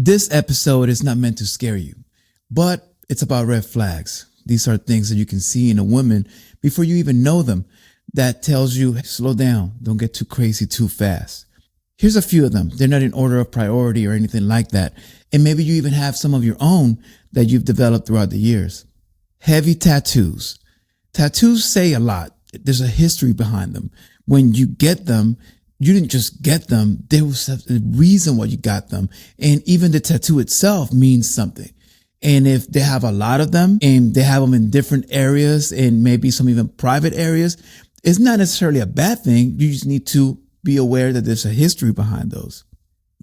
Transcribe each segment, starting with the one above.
This episode is not meant to scare you, but it's about red flags. These are things that you can see in a woman before you even know them that tells you, hey, slow down, don't get too crazy too fast. Here's a few of them. They're not in order of priority or anything like that. And maybe you even have some of your own that you've developed throughout the years. Heavy tattoos. Tattoos say a lot. There's a history behind them. When you get them, you didn't just get them. There was a reason why you got them. And even the tattoo itself means something. And if they have a lot of them and they have them in different areas and maybe some even private areas, it's not necessarily a bad thing. You just need to be aware that there's a history behind those.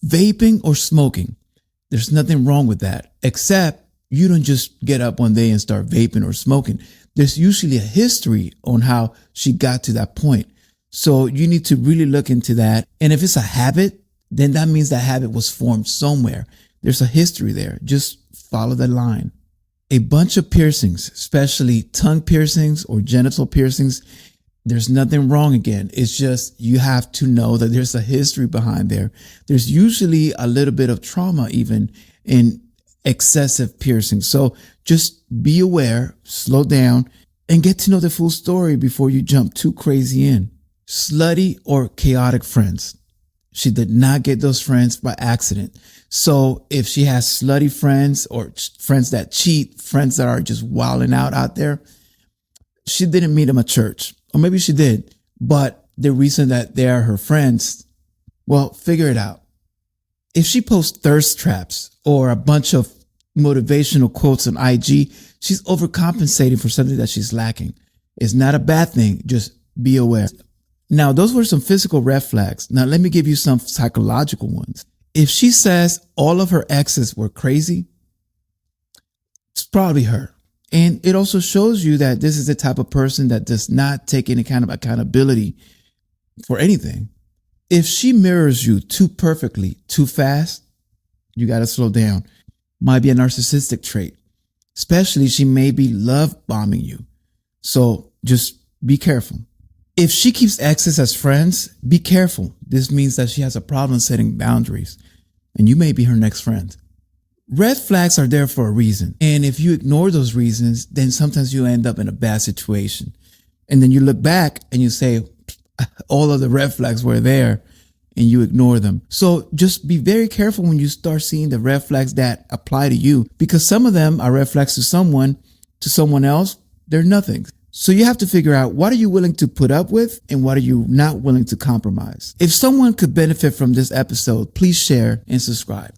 Vaping or smoking. There's nothing wrong with that, except you don't just get up one day and start vaping or smoking. There's usually a history on how she got to that point. So you need to really look into that. And if it's a habit, then that means that habit was formed somewhere. There's a history there. Just follow the line. A bunch of piercings, especially tongue piercings or genital piercings, there's nothing wrong again. It's just you have to know that there's a history behind there. There's usually a little bit of trauma even in excessive piercing. So just be aware, slow down, and get to know the full story before you jump too crazy in. Slutty or chaotic friends. She did not get those friends by accident. So if she has slutty friends or friends that cheat, friends that are just wilding out there, she didn't meet them at church. Or maybe she did, but the reason that they are her friends, well, figure it out. If she posts thirst traps or a bunch of motivational quotes on IG, she's overcompensating for something that she's lacking. It's not a bad thing. Just be aware. Now, those were some physical red flags. Now, let me give you some psychological ones. If she says all of her exes were crazy, it's probably her. And it also shows you that this is the type of person that does not take any kind of accountability for anything. If she mirrors you too perfectly, too fast, you got to slow down. Might be a narcissistic trait. Especially she may be love bombing you. So just be careful. If she keeps exes as friends, be careful. This means that she has a problem setting boundaries and you may be her next friend. Red flags are there for a reason. And if you ignore those reasons, then sometimes you end up in a bad situation. And then you look back and you say, all of the red flags were there and you ignore them. So just be very careful when you start seeing the red flags that apply to you, because some of them are red flags to someone else, they're nothing. So you have to figure out, what are you willing to put up with and what are you not willing to compromise? If someone could benefit from this episode, please share and subscribe.